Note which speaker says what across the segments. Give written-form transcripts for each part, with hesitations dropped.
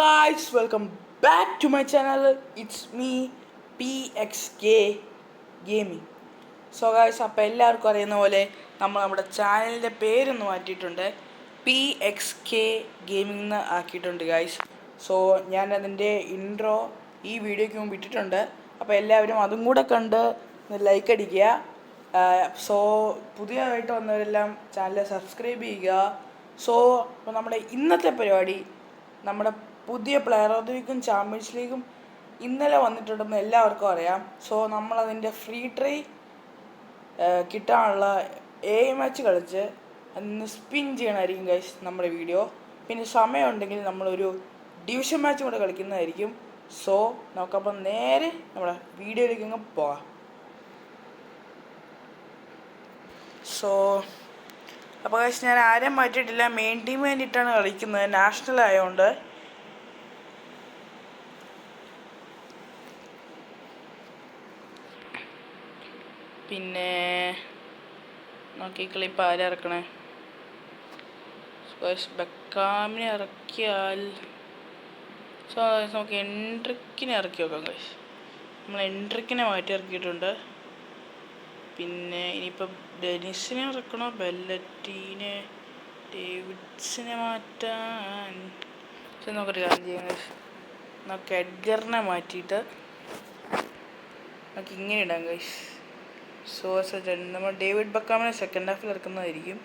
Speaker 1: guys, welcome back to my channel. It's me, PXK Gaming. So guys, അപ്പോൾ എല്ലാവർക്കും അറിയുന്ന പോലെ നമ്മുടെ ചാനലിൻ്റെ പേരൊന്ന് മാറ്റിയിട്ടുണ്ട്. PXK ഗെയിമിംഗ് എന്ന് ആക്കിയിട്ടുണ്ട് ഗായ്സ്. സോ ഞാൻ അതിൻ്റെ ഇൻട്രോ ഈ വീഡിയോയ്ക്ക് മുമ്പ് ഇട്ടിട്ടുണ്ട്. അപ്പോൾ എല്ലാവരും അതും കൂടെ കണ്ട് ലൈക്ക് അടിക്കുക. സോ പുതിയതായിട്ട് വന്നവരെല്ലാം ചാനൽ സബ്സ്ക്രൈബ് ചെയ്യുക. സോ അപ്പോൾ നമ്മുടെ ഇന്നത്തെ പരിപാടി, നമ്മുടെ പുതിയ പ്ലെയർ ഓഫ് ദി വീക്കും ചാമ്പ്യൻസ് ലീഗും ഇന്നലെ വന്നിട്ടുണ്ടെന്ന് എല്ലാവർക്കും അറിയാം. സോ നമ്മളതിൻ്റെ ഫ്രീ ട്രൈ കിട്ടാനുള്ള മാച്ച് കളിച്ച് അതിന് സ്പിൻ ചെയ്യണമായിരിക്കും ഗൈസ് നമ്മുടെ വീഡിയോ. പിന്നെ സമയമുണ്ടെങ്കിൽ നമ്മളൊരു ഡിവിഷൻ മാച്ച് കൂടെ കളിക്കുന്നതായിരിക്കും. സോ നമുക്കപ്പം നേരെ നമ്മുടെ വീഡിയോയിലേക്ക് അങ്ങ് പോകാം. സോ അപ്പോൾ ഗൈസ്, ഞാൻ ആരെയും മാറ്റിയിട്ടില്ല. മെയിൻ ടീം വേണ്ടിയിട്ടാണ് കളിക്കുന്നത്, നാഷണൽ ആയതുകൊണ്ട്. പിന്നെ നോക്കിക്കളി, ഇപ്പോൾ ആരെ ഇറക്കണേ? ബെക്കാമിനെ ഇറക്കിയാൽ നമുക്ക് എൻട്രിക്കിനെ ഇറക്കി നോക്കാം ഗൈസ്. നമ്മൾ എൻട്രിക്കിനെ മാറ്റി ഇറക്കിയിട്ടുണ്ട്. പിന്നെ ഇനിയിപ്പോൾ ഡെനിസിനെ ഇറക്കണോ, ബെല്ലറ്റീനെ, ഡേവിഡ്സിനെ മാറ്റാൻ നമുക്കൊരു കാര്യം ചെയ്യാം ഗൈസ്. നമുക്ക് എഡ്ഗറിനെ മാറ്റിയിട്ട് നമുക്ക് ഇങ്ങനെ ഇടാം ഗൈസ്. സോ നമ്മൾ ഡേവിഡ് ബെക്കാമിനെ സെക്കൻഡ് ഹാഫിൽ ഇറക്കുന്നതായിരിക്കും.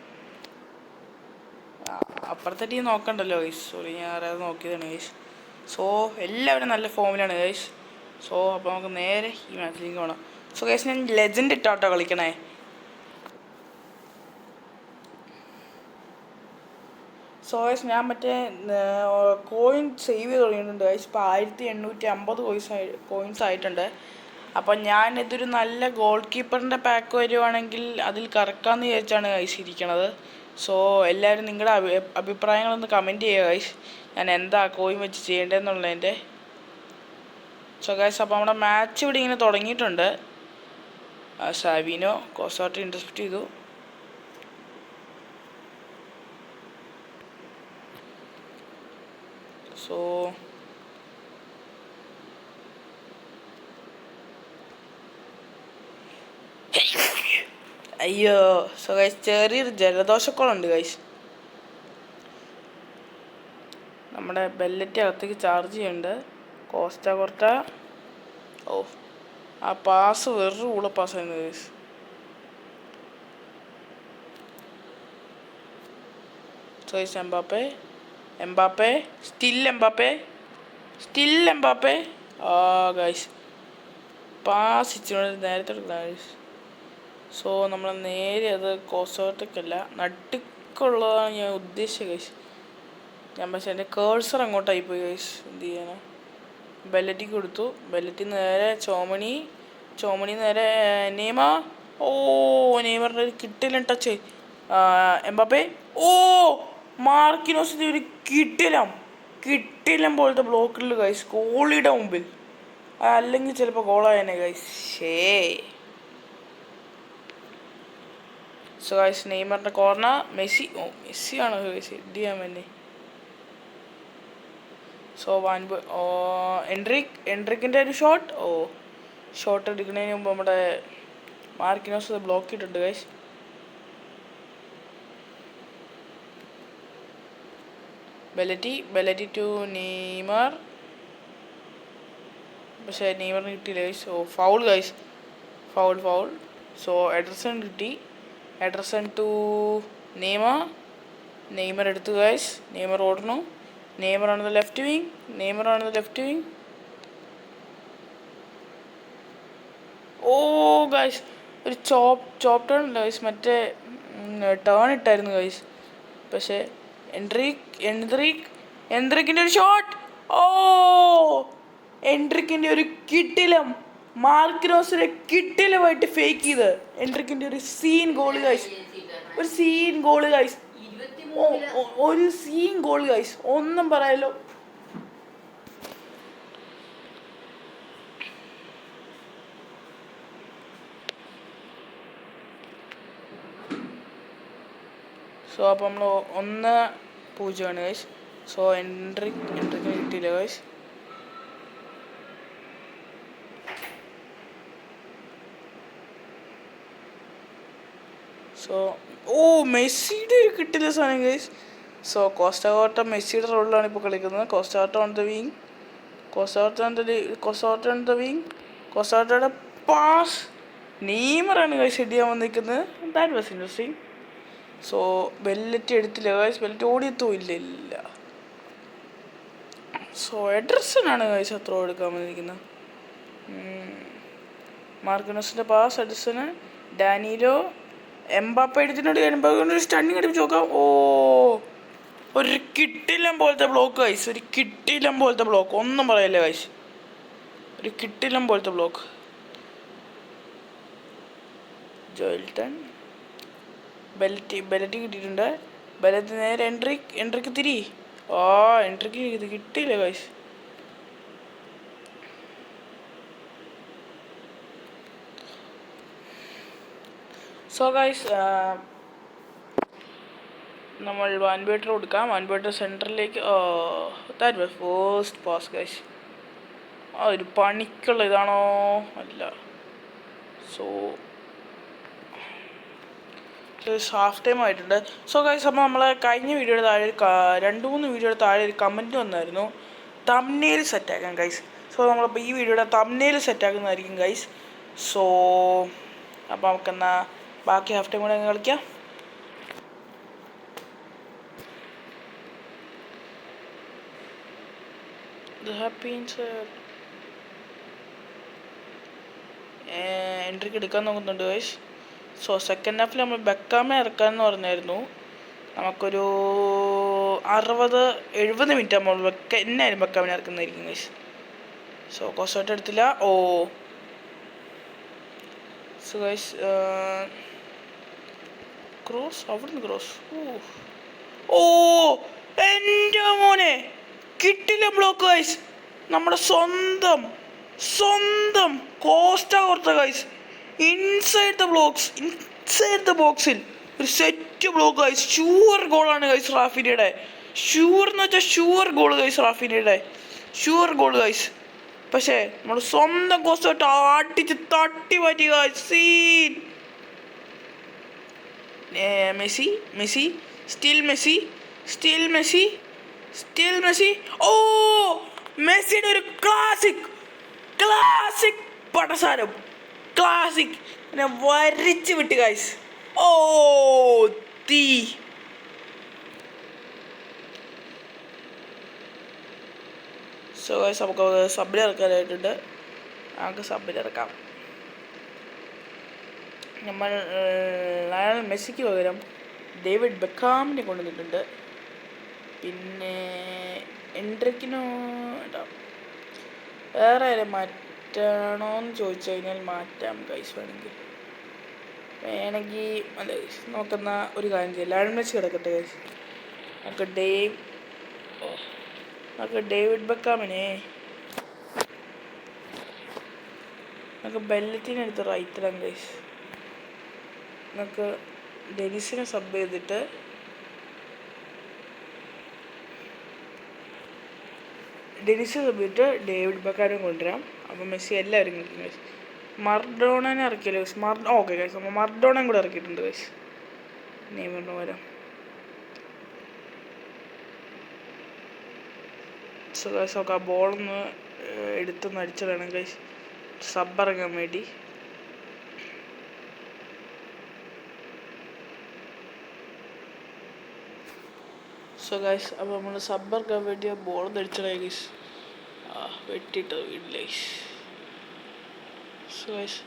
Speaker 1: അപ്പുറത്തെ ടീം നോക്കണ്ടല്ലോ ഗൈസ്, സോറി ഞാൻ അറിയാതെ നോക്കിയതാണ് ഗൈസ്. സോ എല്ലാവരും നല്ല ഫോമിലാണ് ഗൈസ്. സോ അപ്പോൾ നമുക്ക് നേരെ ഈ മാച്ചിലേക്ക് പോകണം. സോ ഗൈസ്, ഞാൻ ലെജൻഡ് ഇട്ടാട്ടോ കളിക്കണേ. സോ ഗൈസ്, ഞാൻ മറ്റേ കോയിൻ സേവ് ചെയ്ത് തുടങ്ങിയിട്ടുണ്ട് ഗൈസ്. ഇപ്പോൾ 1850 കോയിൻസ് ആയിട്ടുണ്ട്. അപ്പം ഞാൻ ഇതൊരു നല്ല ഗോൾ കീപ്പറിൻ്റെ പാക്ക് വരുവാണെങ്കിൽ അതിൽ കറക്കാമെന്ന് വിചാരിച്ചാണ് ഗൈസ് ഇരിക്കണത്. സോ എല്ലാവരും നിങ്ങളുടെ അഭിപ്രായങ്ങളൊന്ന് കമൻറ്റ് ചെയ്യുക ഗൈസ്, ഞാൻ എന്താ കോയിൻ വെച്ച് ചെയ്യേണ്ടതെന്നുള്ളതിൻ്റെ. സോ ഗൈസ്, അപ്പോൾ നമ്മുടെ മാച്ച് ഇവിടെ ഇങ്ങനെ തുടങ്ങിയിട്ടുണ്ട്. സാവിനോ കോസാട്ട് ഇൻറ്റർസെപ്റ്റ് ചെയ്തു. സോ അയ്യോ, സോ ഗൈസ്, ചെറിയൊരു ജലദോഷക്കോളുണ്ട് ഗൈസ്. നമ്മുടെ ബെല്ലറ്റ് അകത്തേക്ക് ചാർജ് ചെയ്യുന്നുണ്ട്. കോർട്ട ഓ, ആ പാസ് വെറുതെ ഊള പാസ്സായിരുന്നു guys. So guys, Mbappe still Mbappe ആ ഗൈസ്, പാസ് ഇച്ചിരി നേരത്തെ എടുക്കണം ഗൈസ്. സോ നമ്മൾ നേരെ അത് കോസോട്ടൊക്കെയല്ല, നടുക്കുള്ളതാണ് ഞാൻ ഉദ്ദേശിച്ചത് ഗൈസ്. ഞാൻ പക്ഷേ എൻ്റെ കേഴ്സർ അങ്ങോട്ടായിപ്പോയി ഗൈസ്. എന്ത് ചെയ്യാനാ? ബെല്ലറ്റിക്ക് കൊടുത്തു. ബെല്ലറ്റി നേരെ ചോമണി നേരെ നെയ്മർ. ഓ, നെയ്മറിൻ്റെ ഒരു കിട്ടില്ല ടച്ച്. എംബാപ്പെ, ഓ മാർക്കിനോസിൻ്റെ ഒരു കിട്ടിലം പോലത്തെ ബ്ലോക്കിൽ ഗൈസ്, ഗോളിയുടെ മുമ്പിൽ. അല്ലെങ്കിൽ ചിലപ്പോൾ ഗോളായനെ guys. So guys, നെയ്മറിൻ്റെ corner, മെസ്സിയാണോ guys head ചെയ്യാൻ വേണ്ടി. സോ എൻട്രിക്കിൻ്റെ ഒരു ഷോട്ട് എടുക്കുന്നതിന് മുമ്പ് നമ്മുടെ മാർക്കിനോസ് ബ്ലോക്ക് ചെയ്തിട്ടുണ്ട് ഗൈസ്. ബെല്ലറ്റി ടു നെയ്മർ, പക്ഷേ നെയ്മറിന് കിട്ടിയില്ല guys. Oh, foul guys, foul. So എഡർസൺ to Neymar എടുത്തു ഗൈസ്. നെയ്മർ ഓടണു. നെയ്മർ ആണ് ലെഫ്റ്റ് വിങ്. ഓ ഗൈസ്, ഒരു ചോപ്പ് ടേൺ ഇല്ല ഗൈസ്, മറ്റേ ടേൺ ഇട്ടായിരുന്നു ഗൈസ്. പക്ഷേ എൻട്രിക്കിൻ്റെ ഒരു ഷോട്ട്. ഓ, എൻട്രിക്കിൻ്റെ ഒരു കിട്ടിലം, മാർക്കിനോസിനെ കിട്ടിലുമായിട്ട് ഫേക്ക് ചെയ്ത് എൻട്രിക്കിൻ്റെ ഒരു സീൻ ഗോൾ ഗൈസ്. ഒന്നും പറയാലോ. സോ അപ്പോൾ നമ്മൾ 1-0 ഗൈസ്. സോ എൻട്രിക്ക് കിട്ടിയില്ല ഗൈസ്. സോ മെസ്സിയുടെ ഒരു കിട്ടില്ല സാധനം ഗൈസ്. സോ കോസ്റ്റ മെസ്സിയുടെ റോളിലാണ് ഇപ്പോൾ കളിക്കുന്നത്. കോസ്റ്റ ഓൺ ദ വിങ്, കോസ്റ്റയുടെ പാസ് നെയ്മറാണ് ഗൈസ് ഹെഡ് ചെയ്യാൻ വന്നിരിക്കുന്നത്. That was interesting. സോ ബെല്ലറ്റ് എടുത്തില്ല ഗൈസ്, ബെല്ലറ്റ് ഓടിയെത്തോ ഇല്ല. സോ എഡർസനാണ് ഗൈസ് ആ ത്രോ എടുക്കാൻ വന്നിരിക്കുന്നത്. മാർക്കിനോസിൻ്റെ പാസ് എഡർസന്, ഡാനിലോ, എംബാപ്പ എടുത്തിട്ടുണ്ട്. എംബാപ്പ സ്റ്റണ്ണിങ് അടിപ്പിച്ച് നോക്കാം. ഒരു കിട്ടില്ലം പോലത്തെ ബ്ലോക്ക് ഗൈസ്, ഒരു കിട്ടില്ലം പോലത്തെ ബ്ലോക്ക്, ഒന്നും പറയല്ലേ ഗൈസ്, ഒരു കിട്ടില്ലം പോലത്തെ ബ്ലോക്ക്. ജോൽട്ടൺ, ബെല്ലറ്റ് കിട്ടിയിട്ടുണ്ട്. ബെല്ലറ്റ് നേരെ എൻട്രിക്ക് തിരി. എൻട്രിക്ക് ഇത് കിട്ടിയില്ല ഗൈസ്. സോ ഗൈസ് നമ്മൾ വാൻബേറ്റർ കൊടുക്കാം. വാൻബേറ്റർ സെൻറ്ററിലേക്ക്. That was first pass guys. ഒരു പണിക്കുള്ള ഇതാണോ? അല്ല. സോ ഹാഫ് ടൈം ആയിട്ടുണ്ട്. സോ ഗൈസ് അപ്പോൾ നമ്മളെ കഴിഞ്ഞ വീഡിയോയുടെ താഴെ 2-3 വീഡിയോയുടെ താഴെ ഒരു കമൻറ്റ് വന്നായിരുന്നു തംബ്നെയിൽ സെറ്റാക്കാൻ ഗൈസ്. സോ നമ്മളിപ്പോൾ ഈ വീഡിയോയുടെ തംബ്നെയിൽ സെറ്റാക്കുന്നതായിരിക്കും ഗൈസ്. സോ അപ്പോൾ നമുക്കെന്നാൽ ബാക്കി ഹാഫ് ടൈം കൂടെ കളിക്കാം. എൻട്രിക്ക് എടുക്കാൻ നോക്കുന്നുണ്ട് ഗൈസ്. സോ സെക്കൻഡ് ഹാഫിൽ നമ്മൾ ബെക്കാമെ ഇറക്കാമെന്ന് പറഞ്ഞായിരുന്നു. നമുക്കൊരു 60-70 മിനിറ്റ് ആകുമ്പോൾ എന്നായാലും ബെക്കാമിനെ ഇറക്കുന്നതായിരിക്കും ഗൈസ്. സോ കോസ്റ്റോട്ട് എടുത്തില്ല. സോ ഗൈസ് ക്രോസ്, അവിടുന്ന് ക്രോസ്. എൻ്റെ മോനെ കിട്ടില്ല ബ്ലോക്ക് ഗൈസ്. നമ്മുടെ സ്വന്തം കോസ്റ്റ ഓർത്ത ഗൈസ് ഇൻസൈഡ് ദ ബോക്സിൽ ഒരു സെറ്റ് ബ്ലോക്ക് ഗൈസ്. ഷുവർ ഗോളാണ് ഗൈസ് റാഫിനിയുടെ. ഷുവർ എന്ന് വെച്ചാൽ ഷുവർ ഗോൾ ഗൈസ് റാഫിനിയുടെ. Sure goal guys. പക്ഷേ നമ്മുടെ സ്വന്തം കോസ്റ്റോട്ട് അടിച്ച് തട്ടി മാറ്റി guys. Seen Messi still Messi. മെസ്സിയുടെ ഒരു ക്ലാസിക് പടസാരം, ക്ലാസിക് വരച്ച് വിട്ട് ഗൈസ്. തീ. സോ ഗൈസ് നമുക്ക് സബിലിറക്കാനായിട്ടുണ്ട്. നമുക്ക് സബിലിറക്കാം. നമ്മൾ ലയണൽ മെസ്സിക്ക് പകരം ഡേവിഡ് ബെക്കാമിനെ കൊണ്ടുവന്നിട്ടുണ്ട്. പിന്നെ എൻട്രിക്കിനോ വേറെ ആരും മാറ്റണോന്ന് ചോദിച്ചു കഴിഞ്ഞാൽ മാറ്റാം ഗൈസ്. വേണമെങ്കിൽ അല്ല നോക്കുന്ന ഒരു കാര്യം ചെയ്യാം. ലയണൽ മെസ്സി കിടക്കട്ടെ ഗൈസ്. നമുക്ക് ഡേവിഡ് ബെക്കാമിനെ നമുക്ക് ബെല്ലറ്റിനെടുത്ത് റൈറ്റിടാം ഗൈസ്. നമുക്ക് ഡെനിസിനെ സബ് ചെയ്തിട്ട് ഡേവിഡ് ബെക്കാമിനെ കൊണ്ടുവരാം. അപ്പോൾ മെസ്സി എല്ലാവരും കളിക്കും ഗൈസ്. മർഡോണനെ ഇറക്കിയല്ലോ ഗൈസ്. ഓക്കെ ഗൈസ്, അപ്പോൾ മർഡോണയും കൂടെ ഇറക്കിയിട്ടുണ്ട് ഗൈസ് നെയ്മറിന് പകരം. സോ ഗൈസ് നമുക്ക് ആ ബോളൊന്ന് എടുത്തൊന്ന് അടിച്ചിടണം ഗൈസ്, സബ് ഇറങ്ങാൻ വേണ്ടി. സോ ഗൈസ് അപ്പോൾ നമ്മൾ സബ് ഇറക്കാൻ വേണ്ടി ആ ബോളൊന്ന് അടിച്ചിടാം ഗൈസ്. വെട്ടിയിട്ട് വീട്ടിൽ ഗൈസ്. സോ ഗൈസ്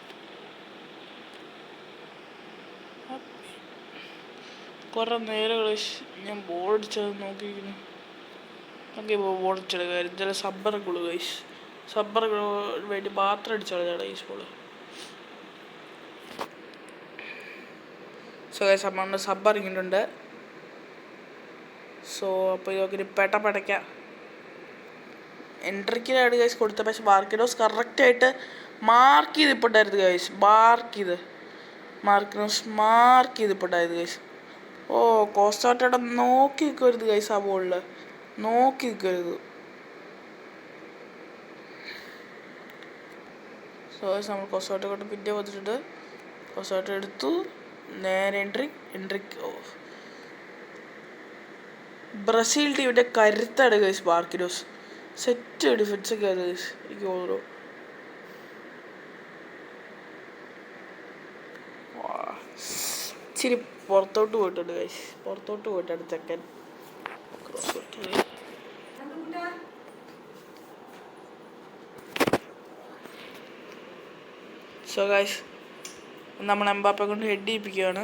Speaker 1: കുറേ നേരം ഗൈസ് ഞാൻ ബോൾ അടിച്ചത് നോക്കിയിരിക്കുന്നു. നമുക്ക് ഇപ്പോൾ ബോൾ അടിച്ചെടുക്കുക. ഇന്നലെ സബ്ബറക്കുള്ളൂ ഗൈസ്. സബ്ബർക്ക് വേണ്ടി മാത്രം അടിച്ചെടുത്താണ് ഗൈസ് ബോൾ. സോ ഗൈസ് അമ്മ സബ് ഇറങ്ങിയിട്ടുണ്ട്. സോ അപ്പോൾ ഇതൊക്കെ പെടയ്ക്കാം. എൻട്രിക്കിലാണ് ഗൈസ് കൊടുത്തത്. പക്ഷെ മാർക്കിനോസ് കറക്റ്റായിട്ട് മാർക്ക് ചെയ്തിട്ടുണ്ടായിരുന്നു ഗൈസ്. മാർക്കിനോസ് മാർക്ക് ചെയ്തിട്ടുണ്ടായിരുന്നു ഗൈസ്. കോസ്റ്റാട്ടയുടെ നോക്കി നിൽക്കരുത് ഗൈസ്. ആ ബോളിൽ നോക്കി നിൽക്കരുത്. സോ നമ്മൾ കൊസോട്ട് കൊണ്ട് പിന്നെ വന്നിട്ടുണ്ട്. കൊസോട്ട് എടുത്തു, നേരെ എൻട്രിക്ക്. ബ്രസീൽ ടീമിൻ്റെ കരുത്താണ് ഗൈസ് മാർക്കിനോസ്. സെറ്റ് ഡിഫൻസൊക്കെ ആണ് ഗൈസ് എനിക്ക് തോന്നുന്നു. ഇച്ചിരി പുറത്തോട്ട് പോയിട്ടുണ്ട് ഗൈസ്, പുറത്തോട്ട് പോയിട്ടാണ് ചെക്കൻ ക്രോസ് വിട്ടത്. സോ ഗൈസ് നമ്മൾ എംബാപ്പെ കൊണ്ട് ഹെഡ് ചെയ്യിപ്പിക്കുകയാണ്.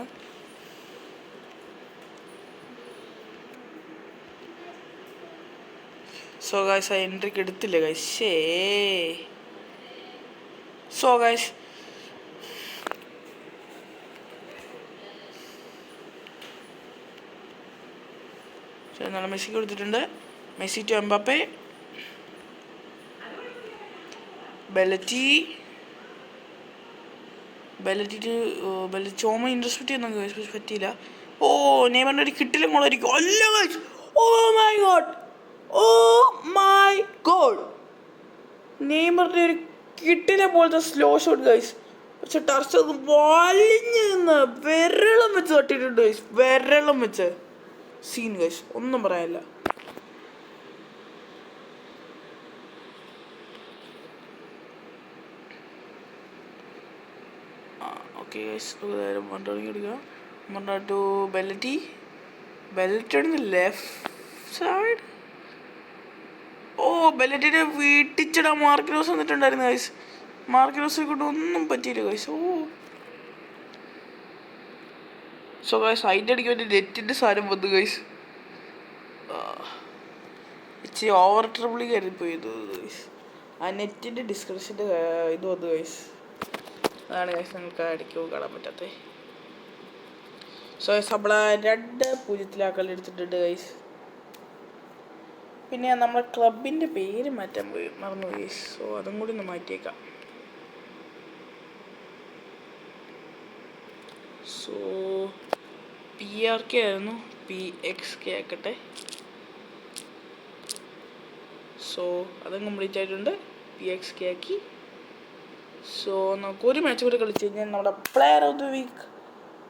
Speaker 1: സോ ഗൈസ് ആ എൻട്രിക്ക് എടുത്തില്ല ഗൈസ്. സോ ഗൈസ് നല്ല മെസ്സിക്ക് കൊടുത്തിട്ടുണ്ട്. മെസ്സി ടു എംബാപ്പെ, ചോമ ഇൻട്രസ്റ്റ് ഒന്നും പറ്റിയില്ല. ഓ നെയ്മറിൻ്റെ ഒരു കിട്ടിലും കൊള്ളായിരിക്കും. അല്ല ഗൈസ്, ഓ മൈ ഗോഡ്, നെയ്മറിൻ്റെ ഒരു കിട്ടിലെ പോലത്തെ സ്ലോ ഷോട്ട് ഗൈസ്. പക്ഷെ ടർച്ച് അത് വലിഞ്ഞ് നിന്ന് വിരളം വെച്ച് തട്ടിയിട്ടുണ്ട് ഗൈസ്, വിരളം വെച്ച്. സീൻ ഗൈസ്, ഒന്നും പറയാനില്ല. ഓക്കെ ഗൈസ്, മണ്ടോണിക്ക് എടുക്കുക. മണ്ട ടു ബെല്ലറ്റിയുടെ ലെഫ്റ്റ് സൈഡ്. ഓ ബെല്ലറ്റിനെ വീട്ടിച്ചിടാൻ മാർക്കിനോസ് വന്നിട്ടുണ്ടായിരുന്നു ഗൈസ്. മാർക്കിനോസിനെ കൊണ്ട് ഒന്നും പറ്റിയില്ല ഗൈസ്. സോ ഗൈസ് അതിൻ്റെ ഇടയ്ക്ക് വേണ്ടി നെറ്റിൻ്റെ സാധനം വന്നു ഗൈസ്. ഇച്ചിരി ഓവർ ട്രിബിളിങ് കയറിപ്പോയി ഗൈസ്. ആ നെറ്റിൻ്റെ ഡിസ്ക്രിപ്ഷൻ്റെ ഇത് വന്നു ഗൈസ്. അതാണ് ഗൈസ് നിങ്ങൾക്ക് ഇടയ്ക്ക് കാണാൻ പറ്റാത്തത്. സോ ഗൈസ് നമ്മൾ 2-0 എടുത്തിട്ടുണ്ട് ഗൈസ്. പിന്നെ നമ്മളെ ക്ലബിൻ്റെ പേര് മാറ്റാൻ മറന്നു ഗൈസ്. സോ അതും കൂടി ഒന്ന് മാറ്റിയേക്കാം. സോ PRK ആയിരുന്നു, PXK ആക്കട്ടെ. സോ അതും കംപ്ലീറ്റ് ആയിട്ടുണ്ട്, PXK ആക്കി. സോ നമുക്ക് ഒരു മാച്ച് കൂടി കളിച്ച് കഴിഞ്ഞാൽ നമ്മുടെ player of the week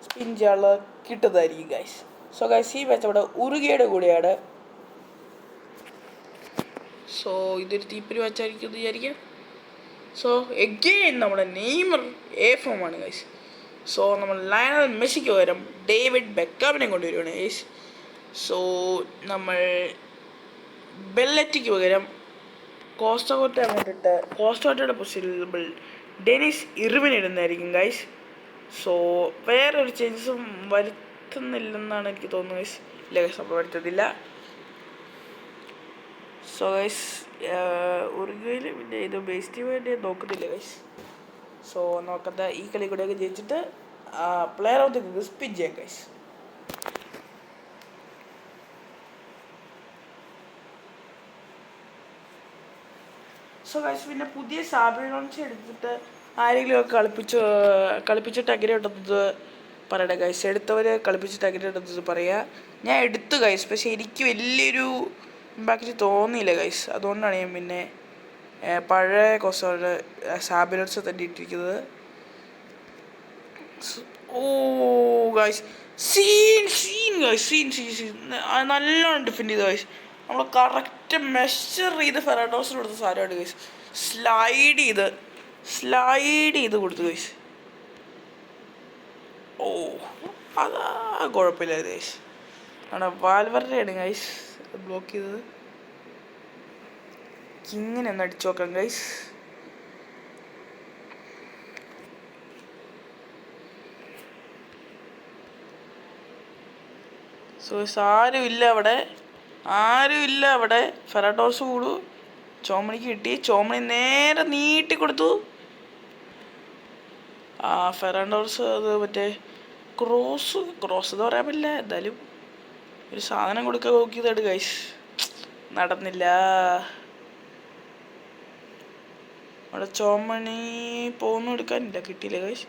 Speaker 1: spin ചെയ്യാനുള്ള കിട്ടുന്നതായിരിക്കും ഗൈസ്. സോ ഗൈസ് ഈ മാച്ച് അവിടെ ഉറുഗയുടെ കൂടെയാണ്. സോ ഇതൊരു തീപ്പൊരി മാച്ചായിരിക്കും എന്ന് വിചാരിക്കാം. സോ എഗെയിൻ നമ്മുടെ നെയ്മർ ഫോമാണ് ഗൈസ്. സോ നമ്മൾ ലയണൽ മെസ്സിക്ക് പകരം ഡേവിഡ് ബെക്കാമിനെ കൊണ്ടുവരികയാണ് ഗൈസ്. സോ നമ്മൾ ബെല്ലറ്റിക്ക് പകരം കോസ്റ്റോട്ട കൊണ്ടിട്ട് കോസ്റ്റോട്ടയുടെ പൊസിഷനിൽ നമ്മൾ ഡെനിസ് ഇർവിൻ ഇടുന്നതായിരിക്കും ഗൈസ്. സോ വേറൊരു ചേഞ്ചസും വരുത്തുന്നില്ലെന്നാണ് എനിക്ക് തോന്നുന്നത് ഗൈസ്. ഇല്ല ഗൈസ്, നമ്മൾ വരുത്തുന്നില്ല. സോ ഗൈസ് ഉറുഗ്വേയിൽ പിന്നെ ഇത് ബേസ്റ്റ് വേണ്ടി നോക്കുന്നില്ല ഗൈസ്. സോ നോക്കാത്ത ഈ കളി കൂടെയൊക്കെ ജയിച്ചിട്ട് player of the week spin ചെയ്യാം ഗൈസ്. സോ ഗൈസ് പിന്നെ പുതിയ സാബിലോൺസ് എടുത്തിട്ട് ആരെങ്കിലും ഒക്കെ കളിപ്പിച്ചിട്ട് എങ്ങനെയുണ്ടെന്നത് പറയട്ടെ ഗൈസ്. എടുത്തവർ കളിപ്പിച്ചിട്ട് എങ്ങനെയുണ്ടെന്നത് പറയുക. ഞാൻ എടുത്തു ഗൈസ്, പക്ഷെ എനിക്ക് വലിയൊരു ഇമ്പാക്റ്റ് തോന്നിയില്ല ഗൈസ്. അതുകൊണ്ടാണ് ഞാൻ പിന്നെ പഴയ കോസ്റ്റോടെ സാബിലോൺസ് തന്നെ ഇട്ടിരിക്കുന്നത്. ഓ ഗൈസ് സീൻ നല്ലോണം ഡിഫെൻഡ് ചെയ്തു ഗൈസ്. നമ്മൾ കറക്റ്റ് മെഷർ ചെയ്ത് ഫെറാഡോസിന് കൊടുത്ത സാധനമാണ് ഗൈസ്. സ്ലൈഡ് ചെയ്ത് കൊടുത്തു ഗൈസ്. ഓ അതാ കുഴപ്പമില്ല ഗൈസ്. അവിടെ വാൽവറിനെയാണ് ഗൈസ് ബ്ലോക്ക് ചെയ്തത്. ഇങ്ങനെ ഒന്ന് അടിച്ചു നോക്കാം ഗൈസ്. സോ ആരുമില്ല അവിടെ. ഫെറാഡോസ് കൂടു ചോമണിക്ക് കിട്ടി. ചോമണി നേരെ നീട്ടി കൊടുത്തു. ഫെറാഡോസ് അത് മറ്റേ ക്രോസ് എന്ന് പറയാൻ പറ്റില്ല, എന്തായാലും ഒരു സാധനം കൊടുക്കാൻ നോക്കിയതാണ് ഗൈസ്. നടന്നില്ല. അവിടെ ചോമണി പോകുന്നു എടുക്കാനില്ല, കിട്ടിയില്ല ഗൈസ്.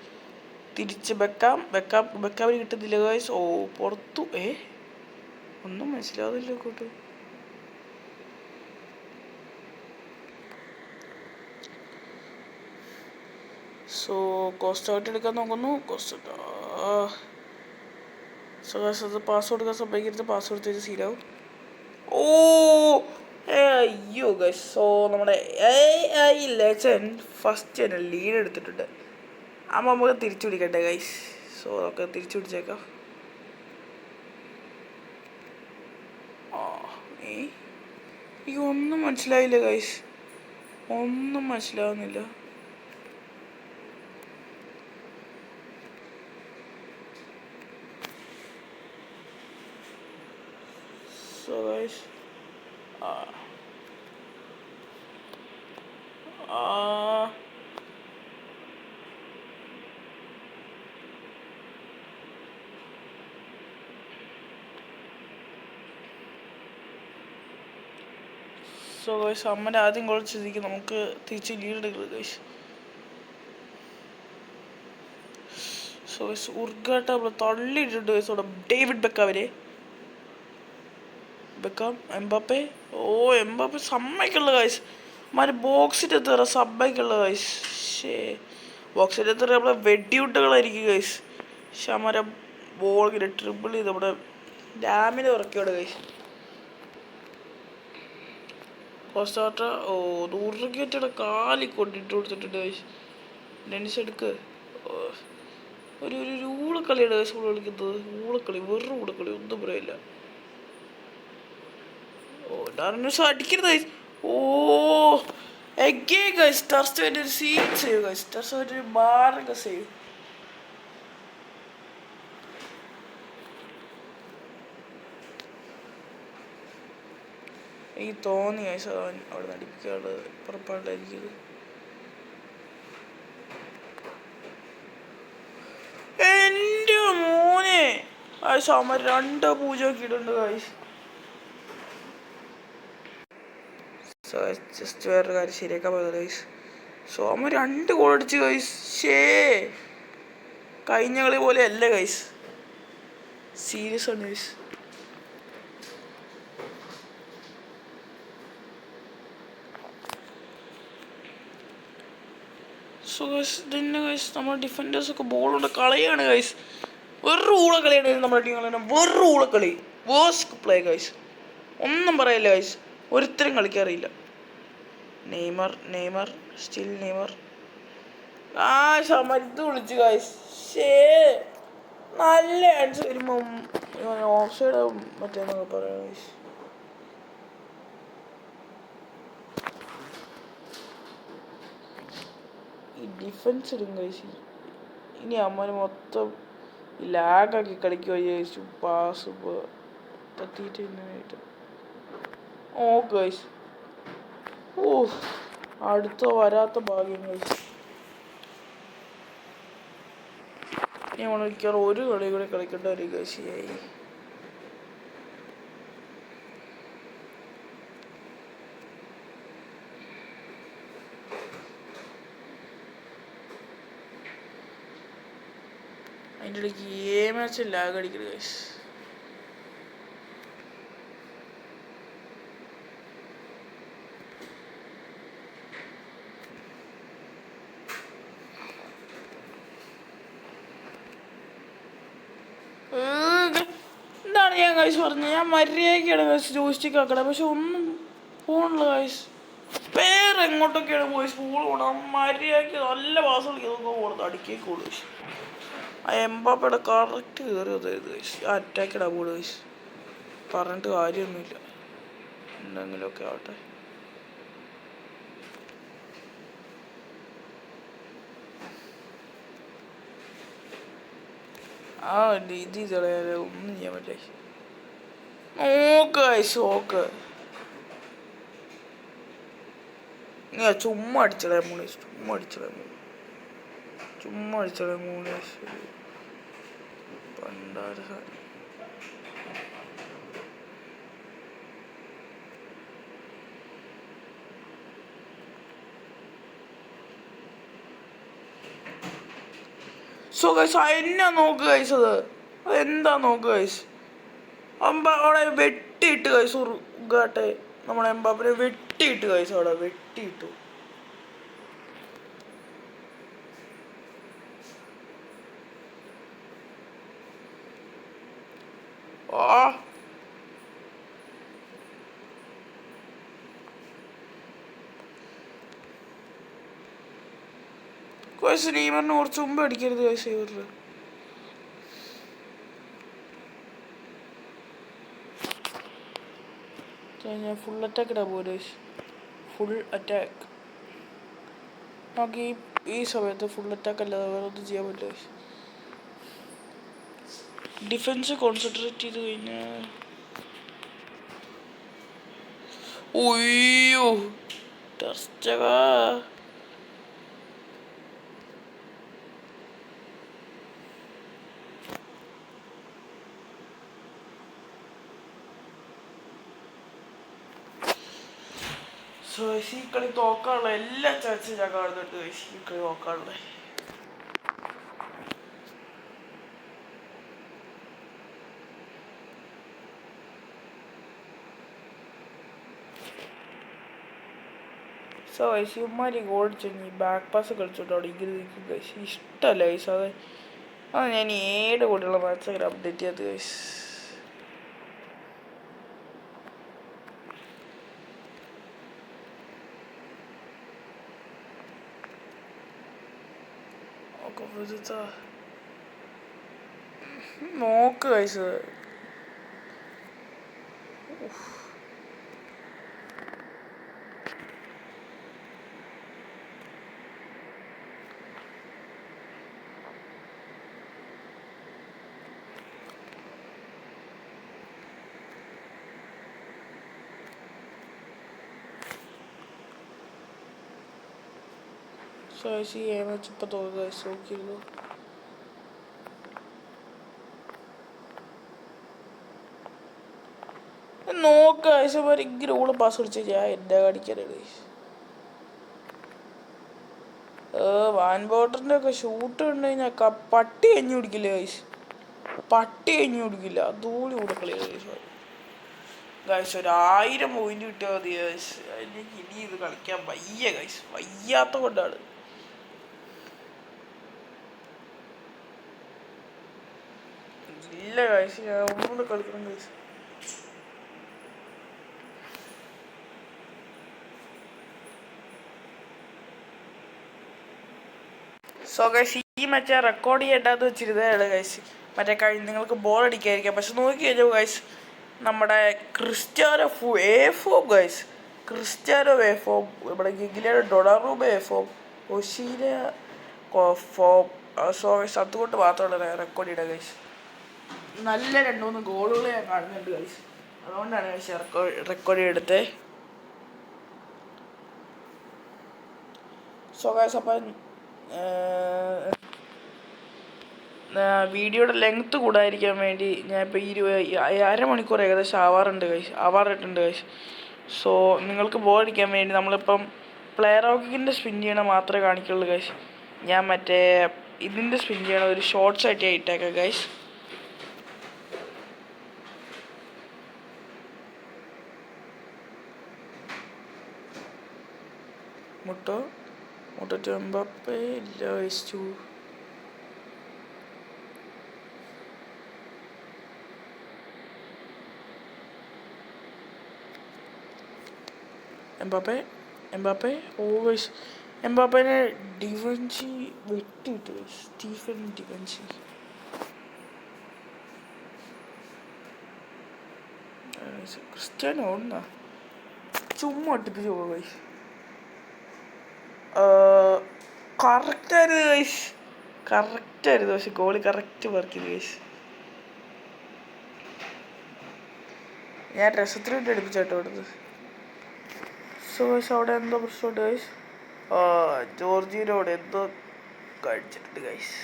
Speaker 1: തിരിച്ച് ബെക്കാമിന് കിട്ടുന്നില്ല ഗൈസ്. ഓ പുറത്തു. ഒന്നും മനസ്സിലാവുന്നില്ല കൂട്ട്. സോ കോസ്റ്റ് ഔട്ട് എടുക്കാൻ നോക്കുന്നു. കോസ്റ്റ് സോ അത് പാസ്വേഡ് എടുക്കാൻ സമ്മതിക്കരുത്. പാസ്വേഡ് ചെയ്ത് ശരിയാവും. ഓ അയ്യോ ഗൈസ്. സോ നമ്മുടെ ലെജൻഡ് ഫസ്റ്റ് തന്നെ ലീഡ് എടുത്തിട്ടുണ്ട്. അപ്പോൾ നമുക്ക് തിരിച്ചു പിടിക്കട്ടെ ഗൈസ്. സോ നമുക്ക് തിരിച്ചു പിടിച്ചേക്കാം. എനിക്ക് ഒന്നും മനസ്സിലായില്ല ഗൈസ്, ഒന്നും മനസ്സിലാവുന്നില്ല. സോ ഗൈസ് സോ ഗൈസ് അമ്മൻ്റെ ആദ്യം ഗോൾ ചെയ്തിരിക്കും. നമുക്ക് തിരിച്ച് ലീഡ് എടുക്കുന്നത് ഗൈസ്. സോ ഗൈസ് ഉർഗാട്ട അവിടെ തള്ളിയിട്ടുണ്ട് ഗൈസ്. അവിടെ ഡേവിഡ് ബെക്കാവിനെ ബെക്കാം എംബാപ്പെ. ഓ എംബാപ്പെ സമ്മതിക്കുള്ള ഗൈസ്. മാര് ബോക്സിൻ്റെ എത്ര സമ്മതിക്കുള്ള ഗൈസ്. ബോക്സിൻ്റെ എത്ര നമ്മളെ വെടിയുട്ടകളായിരിക്കും ഗൈസ്. പക്ഷെ അമ്മരെ ബോൾ ഇങ്ങനെ ട്രിപ്പിൾ ചെയ്ത് നമ്മുടെ ഡാമിന് ഉറക്കിയോടെ ഗൈസ്. കോസ്റ്റാട്ട ഓ ദൂരക്കേറ്റയുടെ കാലിൽ കൊണ്ടിട്ട് കൊടുത്തിട്ടുണ്ട് ഗൈസ്. ഡെന്നിസ് എടുക്ക്. ഒരു ഊളക്കളിയാണ് ഗൈസ് നമ്മൾ കളിക്കുന്നത്. ഊളക്കളി, വെറും ഊളക്കളി, ഒന്നും പറയില്ല. ഓ ഡാർവിസ് അടിക്കരുത് ഗൈസ്. ഓ എഗെയിൻ ഗൈസ് ടെർസ്റ്റേൻ്റെ ഒരു സീൻ സേവ് ഗൈസ്. ടെർസ്റ്റേൻ്റെ ഒരു മാരക സേവ്. എനിക്ക് തോന്നി ഗൈസ് അവൻ അവിടെ നടിപ്പിക്കാനുള്ളത് പുറപ്പാടിലായിരിക്കും. എൻ്റെ മോനെ ഗൈസ് അവന്മാർ 2-0 ഇടുന്നുണ്ട് ഗൈസ്. സോ ജസ്റ്റ് വേറൊരു കാര്യം ശരിയാക്കാൻ പോയത് ഗൈസ്. സോ അമ്മ 2 ഗോൾ അടിച്ച് ഗൈസ്. കഴിഞ്ഞ കളി പോലെ അല്ല ഗൈസ്, സീരിയസ് ആണ് ഗൈസ്. സോ ഗൈസ് തന്നെ ഗൈസ് നമ്മുടെ ഡിഫൻഡേഴ്സൊക്കെ ബോളുകൊണ്ട് കളയാണ് ഗൈസ്. വെറും ഊളക്കളിയാണ് നമ്മുടെ ടീമുകളെല്ലാം. വെറും ഊളക്കളി, വേഴ്സ്റ്റ് പ്ലേ ഗൈസ്. ഒന്നും പറയില്ല ഗൈസ്, ഒരുത്തരും കളിക്കാറില്ല. Neymar still Neymar. ഇത് വിളിച്ചു ഗൈസ്. നല്ല ആൻസർ വരുമ്പം ഓഫ് സൈഡ് മറ്റേന്നൊക്കെ പറയാം ഗൈസ്. ഈ ഡിഫൻസ് ഇടും ഗൈസ്. ഇനി അമ്മ മൊത്തം ലാഗാക്കി കളിക്കുക വിചാരിച്ചു. പാസ് തട്ടിയിട്ട് ഓ ഗൈസ്. ഓ അടുത്ത വരാത്ത ഭാഗ്യം ഗൈസ്. ഇനി നമ്മൾ മിക്കവാറും ഒരു കളി കൂടെ കളിക്കേണ്ട ഒരു ഗൈസിയായി. അതിൻ്റെ ഇടയ്ക്ക് മാച്ച് ലാഗ് അടിക്കരുത് ഗൈസ്. എന്താണ് ഞാൻ ഗൈസ് പറഞ്ഞത്? ഞാൻ മര്യാദയ്ക്കാണ് ഗൈസ് ജോയിസ്റ്റിക്ക് ആക്കണേ, പക്ഷെ ഒന്നും പോകണില്ല ഗൈസ്. വേറെ എങ്ങോട്ടൊക്കെയാണ് പോയി സ്കൂൾ പോകണം. മര്യാദയ്ക്ക് നല്ല പാസ് കളിക്കുന്നതൊക്കെ പോകുന്നത് അടിക്കേക്കുള്ളൂ ഗൈസ്. ആ എംബാപ്പയുടെ കറക്റ്റ് കയറി വന്നതായിരുന്നു ഗൈസ്. ആ അറ്റാക്കിടാൻ പോള് ഗൈസ്. പറഞ്ഞിട്ട് കാര്യമൊന്നുമില്ല, എന്തെങ്കിലുമൊക്കെ ആവട്ടെ. ആ ഇത് കളയാതെ ഒന്നും ചെയ്യാൻ പറ്റില്ല. Okay guys okay. ചുമ്മാ അടിച്ചളയാ മൂന്ന്, ചുമ്മാ അടിച്ചളയാ മൂന്ന് പണ്ടാര സാധനം. സോ ഗൈസ് എന്നാ നോക്ക് ഗൈസ്, അതെന്താ നോക്ക് ഗൈസ്. അവിടെ വെട്ടിയിട്ട് ഗൈസ് ഉറുഗാട്ടെ നമ്മുടെ എംബാപ്പിനെ വെട്ടിയിട്ട് ഗൈസ്. അവിടെ വെട്ടിയിട്ടു. ഗൈസ് നെയ്മറിന് കുറച്ച് മുമ്പ് അടിക്കരുത് ഗൈസ്. ഇവരുടെ ഞാൻ ഫുൾ അറ്റാക്ക് ഇടാൻ പോലും ഗൈസ്. ഫുൾ അറ്റാക്ക് നമുക്ക് ഈ സമയത്ത് ഫുൾ അറ്റാക്ക് അല്ലാതെ വേറെ ഒന്നും ചെയ്യാൻ പറ്റില്ല ഗൈസ്. ഡിഫൻസ് കോൺസെൻട്രേറ്റ് ചെയ്ത് കഴിഞ്ഞാൽ ഒയ്യോ ടെർസ്റ്റഗ ഈ കളി തോക്കാനുള്ള എല്ലാ ചാൻസും ഞാൻ കാണുന്നുണ്ട്. ഈ കളി തോക്കാനുള്ള ഇവന്മാര് ഗോൾ അടിച്ചു ബാക്ക് പാസ് കളിച്ചോട്ടോ ഇങ്ങനെ നിൽക്കും ഗൈസ്. ഇഷ്ടമല്ല ഗൈസ്. അത് ഞാൻ 7 കോടിയുള്ള മാച്ച് അങ്ങനെ അപ്ഡേറ്റ് ചെയ്യാത്ത ഗൈസ്. നോക്ക് ഗൈസ്. ഈ മാച്ച് ഇപ്പം തോന്നുക ഗൈസ്. നോക്കിയിരുന്നു നോക്ക ഗൈസ്. ഇങ്ങനെ ഓള് പാസ് പിടിച്ച ഞാൻ എന്നെ കാണിക്കാനാണ് ഗൈസ്. വാൻ ബോട്ടറിൻ്റെ ഒക്കെ ഷൂട്ട് കണ്ടു കഴിഞ്ഞാൽ പട്ടി കഴിഞ്ഞു പിടിക്കില്ല ഗൈസ്. പട്ടി കഴിഞ്ഞു പിടിക്കില്ല. ധൂളി കൂടെ കളിയാണ് ഗൈസ്. ഗൈസ് 1000 പോയിന്റ് കിട്ടിയാൽ മതി ഗൈസ്. എനിക്ക് ഇനി ഇത് കളിക്കാൻ വയ്യ ഗൈസ്. വയ്യാത്ത കൊണ്ടാണ്. ഇല്ല ഗൈസ് ഞാൻ ഒന്നുകൂടെ കളിക്കണം ഗൈസ്. സോ ഗൈസ് ഈ മാച്ച് റെക്കോർഡ് ചെയ്യേണ്ടതെന്ന് വെച്ചിരുന്നതാണ് ഗൈസ്. മറ്റേ നിങ്ങൾക്ക് ബോൾ അടിക്കാതിരിക്കാം. പക്ഷെ നോക്കി കഴിഞ്ഞാൽ ഗൈസ് നമ്മുടെ ക്രിസ്ത്യാനോ വേഫോം ഗൈസ്. ക്രിസ്ത്യാനോ വേഫോം, നമ്മുടെ ഗിഗ്ലിയാനോ ഡൊണാറൂമ വേഫോം, ഒഷീന ഫോം. സോ ഗൈസ് അതുകൊണ്ട് മാത്രമാണ് റെക്കോർഡ് ചെയ്യണം ഗൈസ്. നല്ല 2-3 ഗോളുകൾ ഞാൻ കാണുന്നുണ്ട് ഗൈസ്. അതുകൊണ്ടാണ് ഗൈസ് റെക്കോർഡ് ചെയ്തെടുത്തത്. സോ ഗൈസ് അപ്പം വീഡിയോയുടെ ലെങ്ത്ത് കൂടാതിരിക്കാൻ വേണ്ടി ഞാൻ ഇപ്പോൾ അരമണിക്കൂർ ഏകദേശം ആവാറായിട്ടുണ്ട് ഗൈസ്. സോ നിങ്ങൾക്ക് ബോറടിക്കാൻ വേണ്ടി നമ്മളിപ്പം പ്ലെയർ റോക്കിങ്ങിൻ്റെ സ്പിൻ ചെയ്യണ മാത്രമേ കാണിക്കുള്ളൂ ഗൈസ്. ഞാൻ മറ്റേ ഇതിൻ്റെ സ്പിൻ ചെയ്യണ ഒരു ഷോർട്ട്സ് ആയിട്ട് ഇട്ടേക്കാം ഗൈസ്. മുട്ടോ എംബാപ്പേ ഇല്ല ഗൈസ്. എംബാപ്പേ ഓ ഗൈസ് എംബാപ്പേനെ ഡിവൻസി വെട്ടിയിട്ട് ഗൈസ്. സ്റ്റീഫൻ ഡിവൻസി ക്രിസ്ത്യാനോ ഓടുന്ന ചുമ്മാ ഒട്ടിപ്പിച്ച് പോകും ഗൈസ്. കറക്റ്റായിരുന്നു ഗൈസ്. കറക്റ്റായിരുന്നു. പക്ഷെ ഗോളി കറക്റ്റ് വർക്ക് ചെയ്തു ഗൈസ്. ഞാൻ രസത്തിന് വേണ്ടി അടുപ്പിച്ചാട്ടോ അവിടുന്ന്. സോ ഗൈസ് അവിടെ എന്തോ പ്രശ്നമുണ്ട് ഗൈസ്. ജോർജിനോട് എന്തോ കഴിച്ചിട്ടുണ്ട് ഗൈസ്.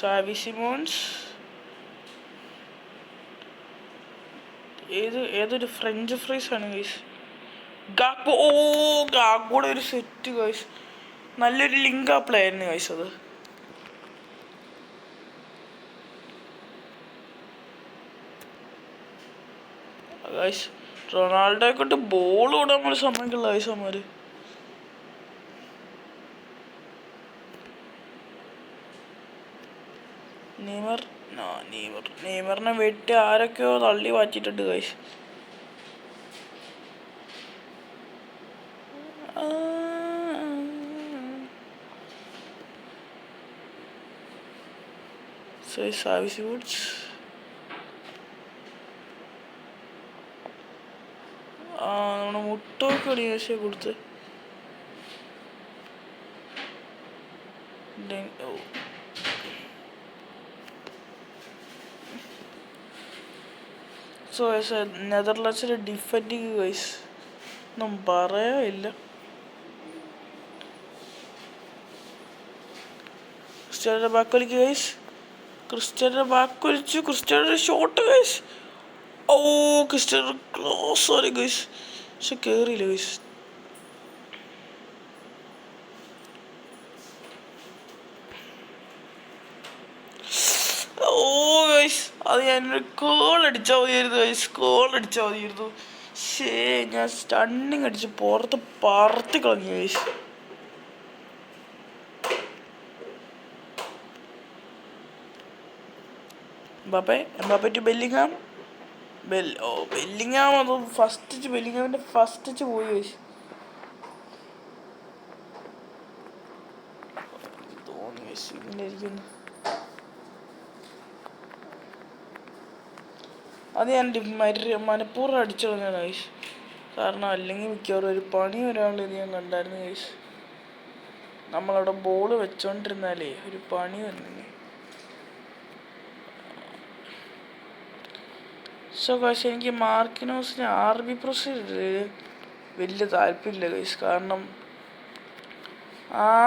Speaker 1: സാവി സിമോൺസ് ഏതൊരു ഫ്രഞ്ച് ഫ്രൈസ് ആണ് ഗൈസ്. ഗാക്പോ ഗാക്പോടെ ഒരു സെറ്റ് ഗൈസ്. നല്ലൊരു ലിങ്ക് ആ പ്ലേ ആയിരുന്നു ഗൈസ്. അത് ഗൈസ് റൊണാൾഡോയെ കൊണ്ട് ബോൾ വിടാൻ പോലും സമ്മതിക്കില്ല ഗൈസ്. അവന്മാര് നെയ്മർ നെയ്മറിനെ വെട്ടി ആരൊക്കെയോ തള്ളി മാറ്റിയിട്ടുണ്ട് ഗൈസ്. നമ്മുടെ മുട്ടോക്കാണ് യേശ കൊടുത്ത്. നെതർലാൻഡ്സിന്റെ ഡിഫൻഡിങ് ഗൈസ് ഒന്നും പറയാനില്ല. ക്രിസ്ത്യാനോ ബാക്കൊലിക്ക് ഗൈസ്. ക്രിസ്ത്യാനോ ബാക്കൊലിച്ചു. Cristiano shot guys. Oh Cristiano close ആണ് ഗൈസ്. പക്ഷെ കേറിയില്ല ഗൈസ്. അത് ഞാനൊരു കോൾ അടിച്ചാൽ മതിയായിരുന്നു ഗൈസ്. കോൾ അടിച്ചാൽ മതിയായിരുന്നു. ശേ ഞാൻ സ്റ്റണ്ണിങ് അടിച്ച് പുറത്ത് പറത്തി കളഞ്ഞു guys. Mbappe to Bellingham. Bellingham അത് ബെല്ലിംഗ്ഹാമിന്റെ ഫസ്റ്റ് പോയി ഗൈസ്. തോന്നി ഗൈസ് ഇങ്ങനെ ഇരിക്കുന്നു. അത് ഞാൻ മനഃപൂർവ്വം അടിച്ചു കളഞ്ഞാണ് ഗൈസ്. കാരണം അല്ലെങ്കിൽ മിക്കവാറും ഒരു പണി ഒരാളിത് ഞാൻ കണ്ടായിരുന്നു ഗൈസ്. നമ്മളവിടെ ബോൾ വെച്ചോണ്ടിരുന്നാലേ ഒരു പണി വന്നു. സോ ഗൈസ് എനിക്ക് മാർക്കിനോസിന് RB പ്രൊസീജിയർ വലിയ താല്പര്യമില്ല ഗൈസ്. കാരണം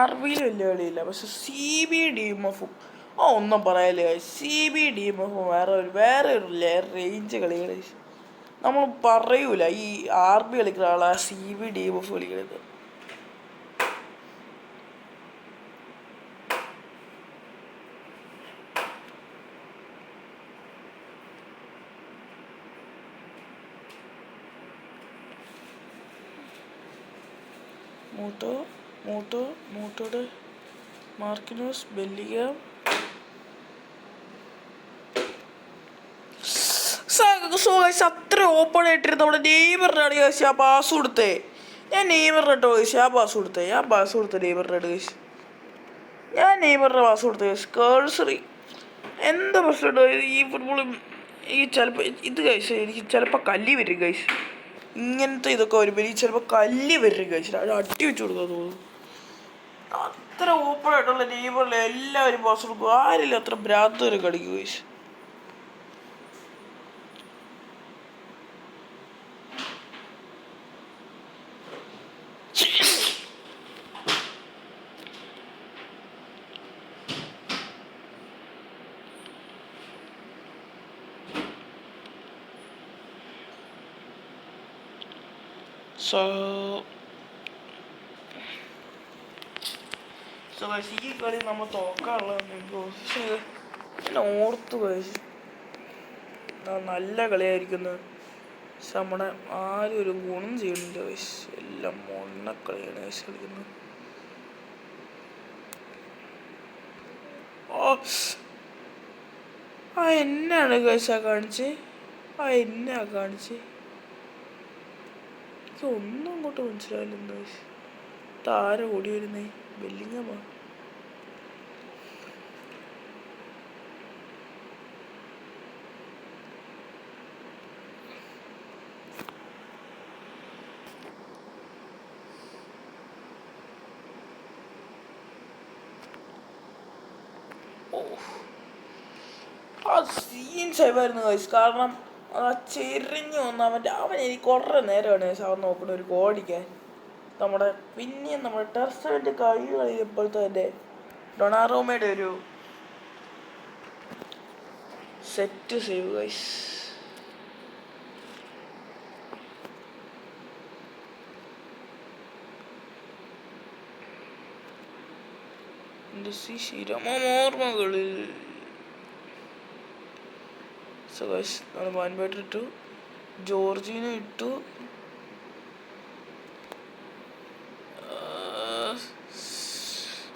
Speaker 1: RBയിൽ വലിയ കളിയില്ല. പക്ഷെ CB DMFും ഒന്നും പറയാനില്ല ഗൈസ്. CB DMFും വേറെ ഒരു റേഞ്ച് കളികൾ ഗൈസ്. നമ്മൾ പറയൂല ഈ RB കളിക്കുന്ന ആളാ CB DMF കളിക്കുന്നത്. മൂട്ടോട് മാർക്കിനോസ് ബെല്ലിംഗ്ഹാം. അത്ര ഓപ്പൺ ആയിട്ടിരുന്നു. നമ്മുടെ നെയ്മറിനാണ് ഗൈസ് ആ പാസ് കൊടുത്തേ. ഞാൻ നെയ്മറിന് കേട്ടോ ഗൈസ് ആ പാസ് കൊടുത്തേ. നെയ്മറിനാണ് ഗൈസ്. ഞാൻ നെയ്മറിൻ്റെ പാസ് കൊടുത്തേ ഗൈസ്. കേഴ്സറി എന്താ പ്രശ്നമുണ്ടോ ഈ ഫുട്ബോൾ. ഈ ചിലപ്പോൾ ഇത് ഗൈസ് എനിക്ക് ചിലപ്പോൾ കല്ലി വരും ഗൈസ്. ഇങ്ങനത്തെ ഇതൊക്കെ വരുമ്പോൾ എനിക്ക് ചിലപ്പോൾ കല്ലി വരും ഗൈസ്. അത് അടി വെച്ച് കൊടുക്കാൻ തോന്നുന്നു. അത്ര ഓപ്പൺ ആയിട്ടുള്ള നെയ്മറിൽ എല്ലാവരും പാസ് കൊടുക്കും. ആരില്ല അത്ര ഭ്രാന്ത് വരെ കളിക്കും ഗൈസ്. ഈ കളി നമ്മൾ തോക്കാനുള്ള ഞാൻ ഓർത്തു ഗൈസ്. നല്ല കളിയായിരിക്കുന്നു. പക്ഷെ നമ്മുടെ ആരും ഒരു ഗുണം ചെയ്യുന്നില്ല ഗൈസ്. എല്ലാം മൊണ്ണക്കളിയാണ് ഗൈസ് കളിക്കുന്നത്. എന്നാണ് ഗൈസ് കാണിച്ച്. എന്നാ കാണിച്ച് ഒന്നും അങ്ങോട്ട് മനസ്സിലാവില്ല. എന്താ താരം ഓടി വരുന്നേ. ബെല്ലിംഗ്ഹാമാ. ആ സീൻസ് ആയിരുന്നു ഗൈസ്. കാരണം ആ ചെരിഞ്ഞു വന്ന അവൻ എനിക്ക് കുറേ നേരമാണ് ഗൈസ് അവൻ നോക്കുന്ന ഒരു ഗോളിക്കാൻ. പിന്നെയും നമ്മുടെ ടെർസന്റെ കഴിവ് കളിയപ്പോഴത്തെ തന്നെ ഡൊണാറൂമയുടെ ഒരു സെറ്റ് സേവ് ഗൈസ്. ശിരമോർമ്മകളിൽ വാൻബേട്ടർ ഇട്ടു. ജോർജിനോ ഇട്ടു.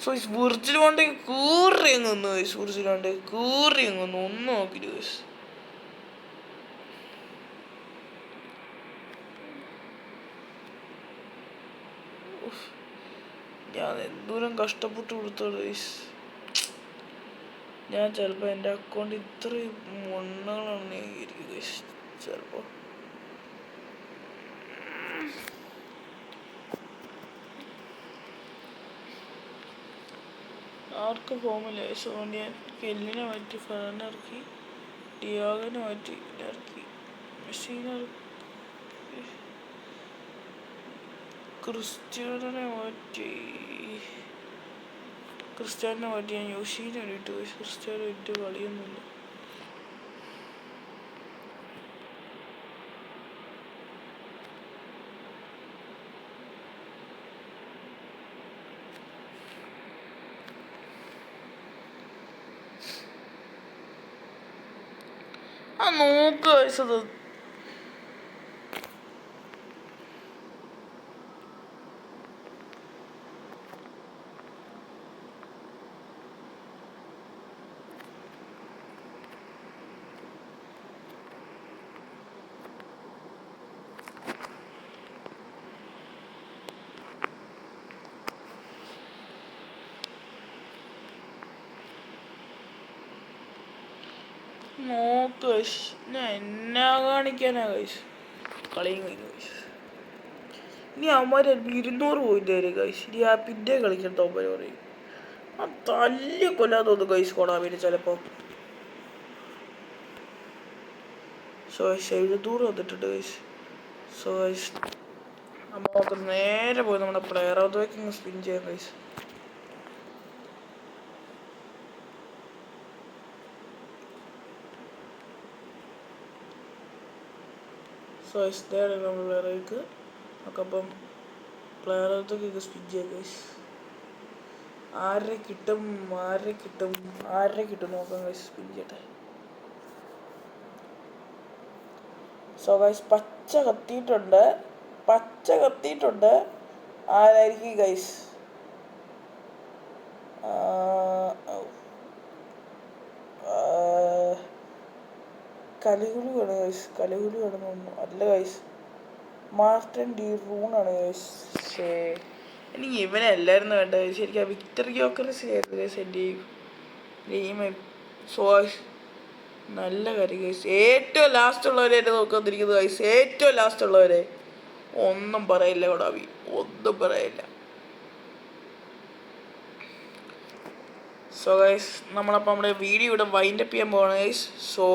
Speaker 1: സോ വിർജിൽ കൊണ്ട് കൂറി അങ്ങ് വന്നു ഗൈസ്. വിർജിൽ കൊണ്ട് കൂറി അങ്ങ് വന്നു. ഒന്നും നോക്കിയിട്ട് ഗൈസ്. ഞാൻ എന്തോരം കഷ്ടപ്പെട്ട് കൊടുത്തോളൂ ഗൈസ്. ഞാൻ ചിലപ്പോൾ എൻ്റെ അക്കൗണ്ട് ഇത്രയും മണ്ണുകളാണ് ഇരിക്കും ഗൈസ്. ചിലപ്പോൾ ആർക്കും ഫോമില്ല ഗൈസ്. അതുകൊണ്ട് ഞാൻ കെല്ലിനെ മാറ്റി ഫെറനെ ഇറക്കി, ഡിയാഗിനെ മാറ്റി ഇറക്കി, മെഷീനെ ക്രിസ്ത്യാനോനെ മാറ്റി ഞാൻ യോഷീനെ ഇട്ടു. ക്രിസ്ത്യാനോ ഇട്ട് കളിയൊന്നുമില്ല. നോക്ക് വയസ്സത് നോക്ക് ഗൈസ്. ഞാൻ എന്നാ കാണിക്കാനാ ഗൈസ്. കളിയും കഴിഞ്ഞു ഗൈസ്. ഇനി അവന്മാർ 200 പോയിന്റ് വരും ഗൈസ്. ഇനി ആ പിന്നെ കളിക്കണ്ട അവന്മാർ പറയും. ആ തല്ലി കൊല്ലാൻ തോന്നുന്നു ഗൈസ് കൊണാമിന് ചിലപ്പോൾ. സോ ഗൈസ് 700 വന്നിട്ടുണ്ട് ഗൈസ്. സോ ഗൈസ് നമുക്ക് നേരെ പോയി നമ്മുടെ player of the week spin ചെയ്യാം ഗൈസ്. സോ ഇതാണ് നമ്മൾ പ്ലെയർക്ക്. നമുക്കപ്പം player of the week spin ചെയ്യാം ഗൈസ്. ആരെ കിട്ടും നോക്കാം ഗൈസ്. സ്പിൻ ചെയ്യട്ടെ. സോ ഗൈസ് പച്ച കത്തിയിട്ടുണ്ട്. ആരായിരിക്കും ഗൈസ്? കലിഹുലു ആണ് ഗൈസ്. കലിഹുലു ആണെന്ന് തോന്നുന്നു. അല്ല ഗൈസ്, മാർട്ടിൻ ഡി റൂണാണ് ഗൈസ്. എനിക്ക് ഇവനെ അല്ലായിരുന്നു വേണ്ട ഗൈസ്. എനിക്ക് ആ വിക്ടർ യോക്കറസ് ആയിരുന്നു ഗൈസ് എൻ്റെ ഗെയിം. സോ നല്ല കാര്യം ഗൈസ്. ഏറ്റവും ലാസ്റ്റ് ഉള്ളവരെ എന്നെ നോക്കാതിരിക്കുന്നത് ഗൈസ്. ഏറ്റവും ലാസ്റ്റ് ഉള്ളവരെ ഒന്നും പറയില്ല കൊടാവി, ഒന്നും പറയില്ല. സോ ഗൈസ് നമ്മളപ്പോൾ നമ്മുടെ വീഡിയോ ഇവിടെ വൈൻഡപ്പ് ചെയ്യാൻ പോവാണ് ഗൈസ്. സോ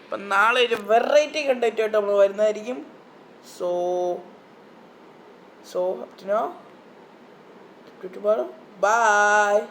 Speaker 1: അപ്പം നാളെ ഒരു വെറൈറ്റി കണ്ടന്റുമായിട്ട് നമ്മൾ വരുന്നതായിരിക്കും. So up to now. Bye.